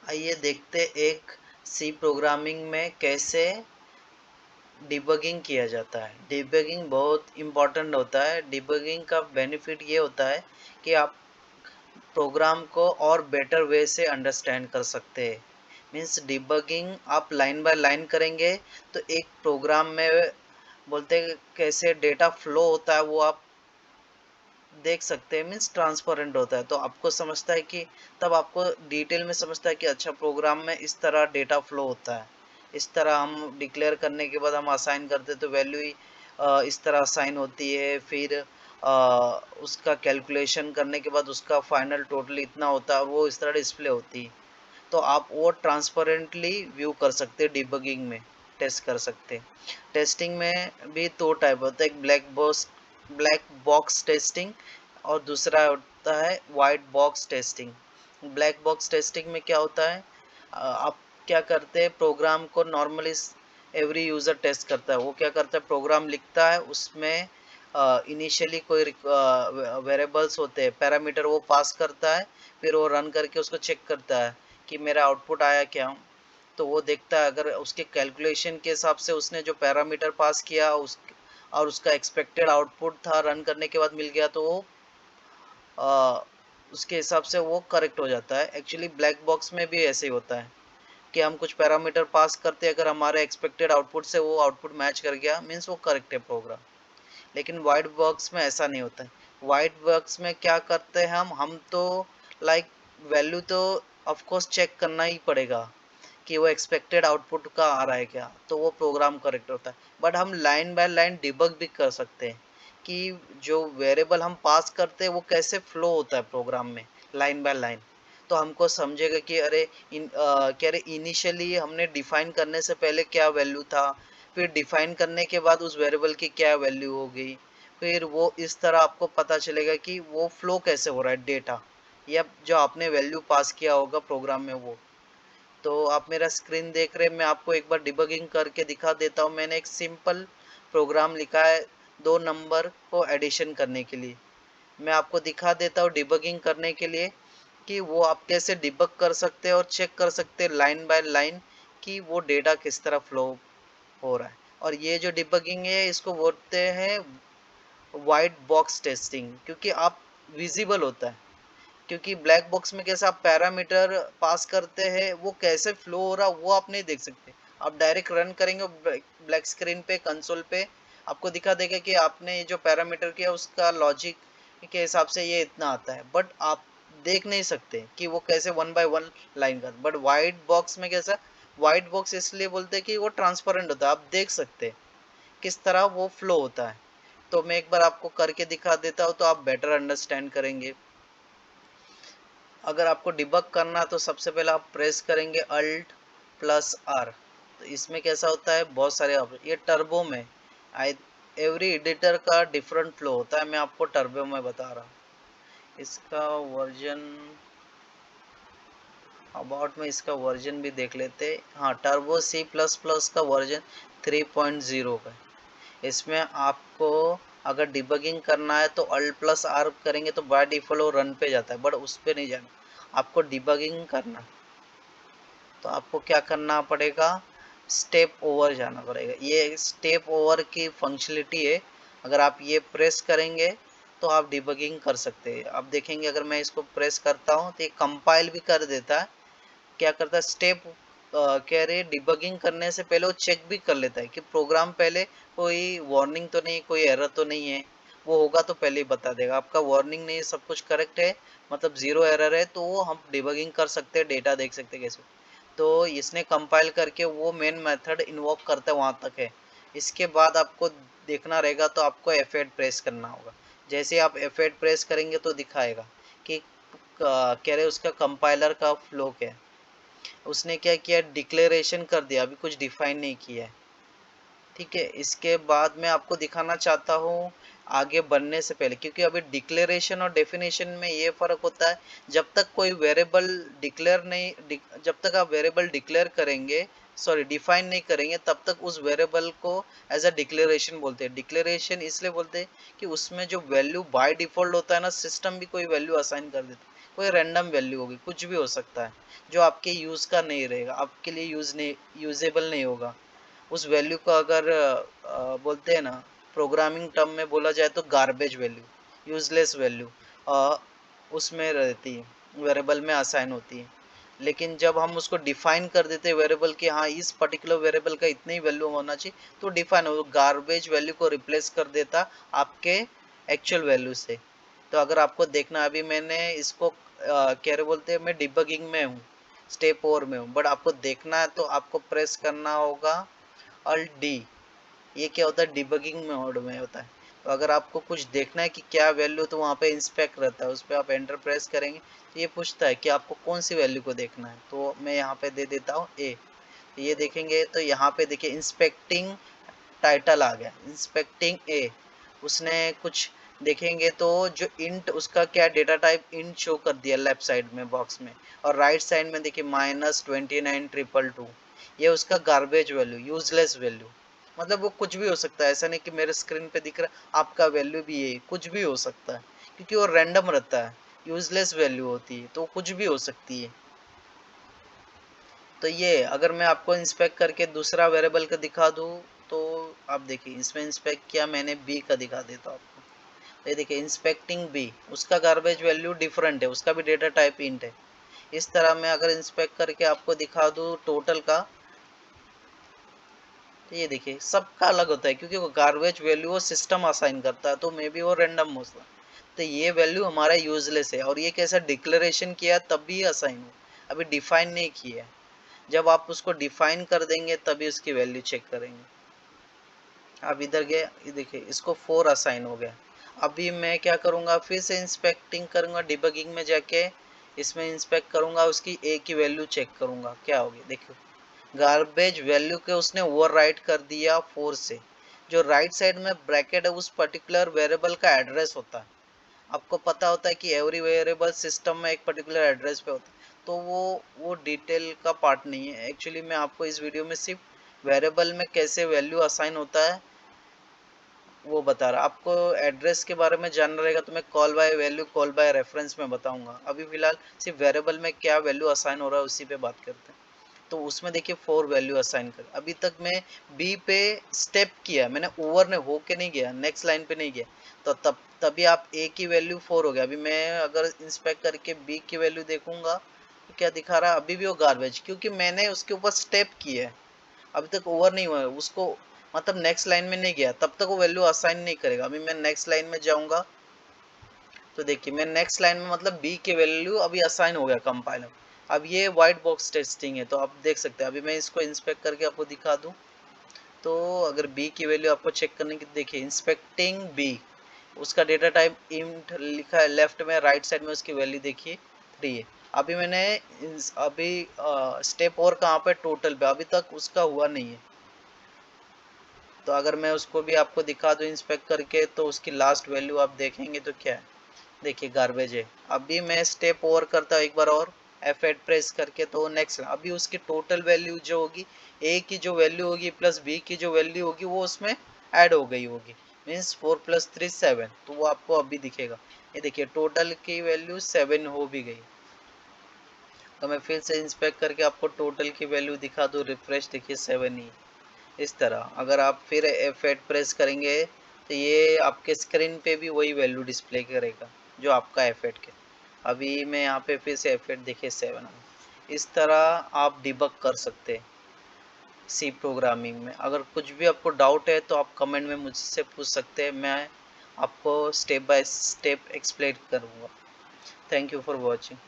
आइए देखते एक सी प्रोग्रामिंग में कैसे डिबगिंग किया जाता है। डिबगिंग बहुत इम्पोर्टेंट होता है। डिबगिंग का बेनिफिट ये होता है कि आप प्रोग्राम को और बेटर वे से अंडरस्टैंड कर सकते हैं। मीन्स डिबगिंग आप लाइन बाय लाइन करेंगे तो एक प्रोग्राम में बोलते हैं कैसे डेटा फ्लो होता है वो आप देख सकते हैं। मीन्स ट्रांसपेरेंट होता है तो आपको समझता है कि तब आपको डिटेल में समझता है कि अच्छा प्रोग्राम में इस तरह डेटा फ्लो होता है, इस तरह हम डिक्लेयर करने के बाद हम असाइन करते तो वैल्यू ही इस तरह असाइन होती है। फिर उसका कैलकुलेशन करने के बाद उसका फाइनल टोटल इतना होता है और वो इस तरह डिस्प्ले होती है। तो आप वो ट्रांसपेरेंटली व्यू कर सकते हैं। डिबगिंग में टेस्ट कर सकते हैं। टेस्टिंग में भी दो टाइप होता है, एक ब्लैक बॉक्स टेस्टिंग और दूसरा होता है white box testing. Black box testing में क्या होता है, आप क्या करते हैं प्रोग्राम को नॉर्मली एवरी यूज़र टेस्ट करता है। वो क्या करता है प्रोग्राम लिखता है, उसमें इनिशियली कोई वेरिएबल्स होते हैं, पैरामीटर वो पास करता है, फिर वो रन करके उसको चेक करता है कि मेरा आउटपुट आया क्या। तो वो देखता है अगर उसके कैलकुलेशन के हिसाब से उसने जो पैरामीटर पास किया उस और उसका एक्सपेक्टेड आउटपुट था रन करने के बाद मिल गया तो वो आ, उसके हिसाब से वो करेक्ट हो जाता है। एक्चुअली ब्लैक बॉक्स में भी ऐसे ही होता है कि हम कुछ पैरामीटर पास करते हैं, अगर हमारे एक्सपेक्टेड आउटपुट से वो आउटपुट मैच कर गया मीन्स वो करेक्ट है प्रोग्राम। लेकिन वाइट बॉक्स में ऐसा नहीं होता है। वाइट बॉक्स में क्या करते हैं हम तो लाइक वैल्यू तो ऑफ कोर्स चेक करना ही पड़ेगा कि वो एक्सपेक्टेड आउटपुट का आ रहा है क्या, तो वो प्रोग्राम करेक्ट होता है। बट हम लाइन बाय लाइन डिबग भी कर सकते हैं कि जो वेरिएबल हम पास करते हैं वो कैसे फ्लो होता है प्रोग्राम में लाइन बाय लाइन। तो हमको समझेगा कि अरे क्या अरे इनिशियली हमने डिफाइन करने से पहले क्या वैल्यू था, फिर डिफाइन करने के बाद उस वेरिएबल की क्या वैल्यू हो गई। फिर वो इस तरह आपको पता चलेगा कि वो फ्लो कैसे हो रहा है डेटा, या जो आपने वैल्यू पास किया होगा प्रोग्राम में वो। तो आप मेरा स्क्रीन देख रहे हैं, मैं आपको एक बार डिबगिंग करके दिखा देता हूँ। मैंने एक सिंपल प्रोग्राम लिखा है दो नंबर को एडिशन करने के लिए। मैं आपको दिखा देता हूँ डिबगिंग करने के लिए कि वो आप कैसे डिबग कर सकते हैं और चेक कर सकते हैं लाइन बाय लाइन कि वो डेटा किस तरह फ्लो हो रहा है। और ये जो डिबगिंग है इसको बोलते हैं वाइट बॉक्स टेस्टिंग, क्योंकि आप विजिबल होता है। क्योंकि ब्लैक बॉक्स में कैसे आप पैरामीटर पास करते हैं वो कैसे फ्लो हो रहा वो आप नहीं देख सकते। आप डायरेक्ट रन करेंगे ब्लैक स्क्रीन पे कंसोल पे आपको दिखा देगा कि आपने ये जो पैरामीटर किया उसका लॉजिक के हिसाब से ये इतना आता है, बट आप देख नहीं सकते कि वो कैसे वन बाय वन लाइन कर। बट वाइट बॉक्स में कैसा, वाइट बॉक्स इसलिए बोलते हैं कि वो ट्रांसपेरेंट होता है, आप देख सकते हैं किस तरह वो फ्लो होता है। तो मैं एक बार आपको करके दिखा देता हूँ तो आप बेटर अंडरस्टैंड करेंगे। अगर आपको डिबग करना तो सबसे पहले आप प्रेस करेंगे अल्ट प्लस आर। तो इसमें कैसा होता है बहुत सारे ऑप्शन, ये टर्बो में आई एवरी एडिटर का डिफरेंट फ्लो होता है, मैं आपको टर्बो में बता रहा हूँ। इसका वर्जन अबाउट में इसका वर्जन भी देख लेते हैं। हाँ, टर्बो सी प्लस प्लस का वर्जन 3.0 का है। इसमें आपको अगर डिबगिंग करना है तो अल्ट प्लस आर करेंगे तो बाय डिफॉल्ट वो रन पे जाता है, बट उस पर नहीं जाना। आपको डिबगिंग करना तो आपको क्या करना पड़ेगा, स्टेप ओवर जाना पड़ेगा। ये स्टेप ओवर की फंक्शनलिटी है, अगर आप ये प्रेस करेंगे तो आप डिबगिंग कर सकते हैं। आप देखेंगे अगर मैं इसको प्रेस करता हूँ तो ये कंपाइल भी कर देता है। क्या करता है स्टेप कह रहे डिबगिंग करने से पहले वो चेक भी कर लेता है कि प्रोग्राम पहले कोई वार्निंग तो नहीं, कोई एरर तो नहीं है। वो होगा तो पहले ही बता देगा आपका वार्निंग नहीं है, सब कुछ करेक्ट है, मतलब जीरो एरर है, तो वो हम डिबगिंग कर सकते हैं, डेटा देख सकते हैं कैसे। तो इसने कंपाइल करके वो मेन मेथड इन्वोक करता है वहाँ तक है। इसके बाद आपको देखना रहेगा तो आपको F8 प्रेस करना होगा। जैसे आप F8 प्रेस करेंगे तो दिखाएगा कि कह रहे उसका कंपाइलर का फ्लो क्या है। उसने क्या किया डिक्लेरेशन कर दिया, अभी कुछ डिफाइन नहीं किया है। ठीक है, इसके बाद मैं आपको दिखाना चाहता हूँ आगे बढ़ने से पहले, क्योंकि अभी डिक्लेरेशन और डेफिनेशन में ये फ़र्क होता है। जब तक कोई वेरिएबल डिक्लेयर नहीं, जब तक आप वेरिएबल डिक्लेयर करेंगे, सॉरी डिफाइन नहीं करेंगे, तब तक उस वेरिएबल को एज अ डिक्लेरेशन बोलते हैं। डिक्लेरेशन इसलिए बोलते हैं कि उसमें जो वैल्यू बाय डिफ़ॉल्ट होता है ना, सिस्टम भी कोई वैल्यू असाइन कर देता है। कोई रैंडम वैल्यू होगी, कुछ भी हो सकता है जो आपके यूज़ का नहीं रहेगा, आपके लिए यूजेबल नहीं होगा। उस वैल्यू को अगर बोलते हैं ना, प्रोग्रामिंग टर्म में बोला जाए तो गार्बेज वैल्यू, यूजलेस वैल्यू उसमें रहती है, वेरिएबल में असाइन होती है। लेकिन जब हम उसको डिफाइन कर देते हैं वेरिएबल कि हाँ इस पर्टिकुलर वेरिएबल का इतनी ही वैल्यू होना चाहिए, तो डिफाइन हो, गार्बेज वैल्यू को रिप्लेस कर देता आपके एक्चुअल वैल्यू से। तो अगर आपको देखना, अभी मैंने इसको क्या बोलते हैं, मैं डिबगिंग में हूँ, स्टेप 4 में हूँ, बट आपको देखना है तो आपको प्रेस करना होगा Alt D। ये क्या होता है, डिबगिंग मोड में होता है। तो अगर आपको कुछ देखना है कि क्या वैल्यू, तो वहाँ पे इंस्पेक्ट रहता है, उस पर आप एंटर प्रेस करेंगे तो ये पूछता है कि आपको कौन सी वैल्यू को देखना है। तो मैं यहाँ पे दे देता हूँ ए। तो ये देखेंगे तो यहाँ पे देखिए इंस्पेक्टिंग टाइटल आ गया, इंस्पेक्टिंग ए। उसने कुछ देखेंगे तो जो इंट, उसका क्या डेटा टाइप इंट शो कर दिया लेफ्ट साइड में बॉक्स में, और राइट साइड में देखिए -29,222। ये उसका गार्बेज वैल्यू, यूजलेस वैल्यू। मतलब वो कुछ भी हो सकता है, ऐसा नहीं कि मेरे स्क्रीन पे दिख रहा आपका वैल्यू भी यही, कुछ भी हो सकता है, क्योंकि वो रैंडम रहता है, यूजलेस वैल्यू होती है, तो कुछ भी हो सकती है। तो ये अगर मैं आपको इंस्पेक्ट करके दूसरा वेरिएबल का दिखा दूँ, तो आप देखिए इसमें इंस्पेक्ट किया मैंने, बी का दिखा देता हूँ आपको। तो ये देखिए इंस्पेक्टिंग बी, उसका गार्बेज वैल्यू डिफरेंट है, उसका भी डेटा टाइप इंट है। इस तरह मैं अगर इंस्पेक्ट करके आपको दिखा दूँ टोटल का, तो ये देखिए सबका अलग होता है, क्योंकि वो गार्बेज वैल्यू वो सिस्टम असाइन करता है, तो मे बी वो रैंडम हो सकता है। तो ये वैल्यू हमारा यूजलेस है, और ये कैसा डिक्लेरेशन किया तब भी असाइन हो, अभी डिफाइन नहीं किया है। जब आप उसको डिफाइन कर देंगे तभी उसकी वैल्यू चेक करेंगे। अब इधर गए, ये देखिए इसको 4 असाइन हो गया। अभी मैं क्या करूँगा, फिर से इंस्पेक्टिंग करूँगा, डिबगिंग में जाके इसमें इंस्पेक्ट करूँगा, उसकी ए की वैल्यू चेक करूँगा क्या होगी। देखिए गार्बेज वैल्यू के उसने ओवर राइट कर दिया 4 से। जो राइट साइड में ब्रैकेट है उस पर्टिकुलर वेरिएबल का एड्रेस होता है। आपको पता होता है कि एवरी वेरिएबल सिस्टम में एक पर्टिकुलर एड्रेस पे होता है, तो वो डिटेल का पार्ट नहीं है। एक्चुअली मैं आपको इस वीडियो में सिर्फ वेरिएबल में कैसे वैल्यू असाइन होता है वो बता रहा। आपको एड्रेस के बारे में जानना रहेगा तो मैं call by value, call by reference में बताऊंगा। अभी फिलहाल सिर्फ वेरिएबल में क्या वैल्यू असाइन हो रहा है उसी पे बात करते हैं। तो उसमें देखिए 4 वैल्यू असाइन कर, अभी तक मैं बी पे स्टेप किया, मैंने ओवर ने हो के नहीं गया, नेक्स्ट लाइन पे नहीं गया, तो तभी आप ए की वैल्यू 4 हो गया। अभी मैं अगर इंस्पेक्ट करके बी की वैल्यू देखूंगा तो क्या दिखा रहा है, अभी भी वो गार्बेज, क्योंकि मैंने उसके ऊपर स्टेप किया है, अभी तक ओवर नहीं हुआ है उसको, मतलब नेक्स्ट लाइन में नहीं गया, तब तक वो वैल्यू असाइन नहीं करेगा। अभी मैं नेक्स्ट लाइन में जाऊंगा तो देखिए मैं नेक्स्ट लाइन में, मतलब बी के वैल्यू अभी असाइन हो गया कंपाइलर। अब ये वाइट बॉक्स टेस्टिंग है, तो आप देख सकते हैं। अभी मैं इसको इंस्पेक्ट करके आपको दिखा दूं, तो अगर बी की वैल्यू आपको चेक करने की, देखिए इंस्पेक्टिंग बी, उसका डेटा टाइप इंट लिखा है लेफ्ट में, राइट साइड में उसकी वैल्यू देखिए 3 है। अभी मैंने अभी स्टेप और कहाँ पे, टोटल पे, अभी तक उसका हुआ नहीं है। तो अगर मैं उसको भी आपको दिखा दूं इंस्पेक्ट करके, तो उसकी लास्ट वैल्यू आप देखेंगे तो क्या है, देखिए गार्बेज है। अभी मैं स्टेप ओवर करता हूँ एक बार और F8 प्रेस करके, तो नेक्स्ट अभी उसकी टोटल वैल्यू जो होगी, ए की जो वैल्यू होगी प्लस बी की जो वैल्यू होगी वो उसमें ऐड हो गई होगी, मीन्स 4 + 3 7, तो वो आपको अभी दिखेगा। ये देखिए टोटल की वैल्यू 7 हो भी गई। तो मैं फिर से इंस्पेक्ट करके आपको टोटल की वैल्यू दिखा दूँ, रिफ्रेश, देखिए 7 ही। इस तरह अगर आप फिर F8 प्रेस करेंगे तो ये आपके स्क्रीन पे भी वही वैल्यू डिस्प्ले करेगा जो आपका F8 के। अभी मैं यहाँ पे फिर से F8 देखिए 7। इस तरह आप डिबग कर सकते हैं सी प्रोग्रामिंग में। अगर कुछ भी आपको डाउट है तो आप कमेंट में मुझसे पूछ सकते हैं, मैं आपको स्टेप बाय स्टेप एक्सप्लेन करूँगा। Thank you for watching.